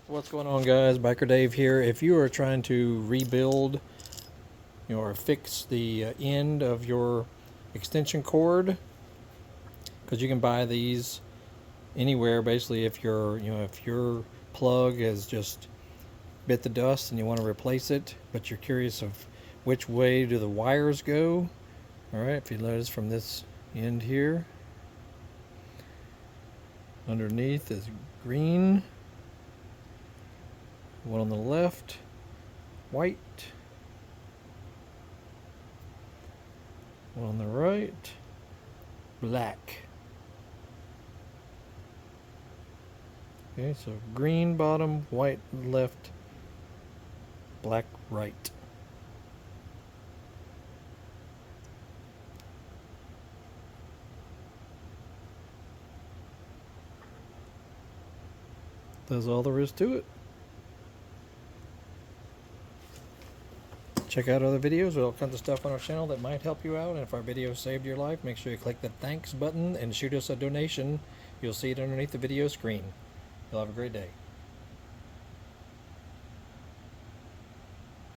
What's going on, guys? Biker Dave here. If you are trying to rebuild or fix the end of your extension cord, because you can buy these anywhere basically. If your plug has just bit the dust and you want to replace it, but you're curious of which way do the wires go. All right, if you notice from this end here, underneath is green. One on the left, white. One on the right, black. Okay, so green bottom, white left, black right. That's all there is to it. Check out other videos with all kinds of stuff on our channel that might help you out. And if our video saved your life, make sure you click the thanks button and shoot us a donation. You'll see it underneath the video screen. You'll have a great day.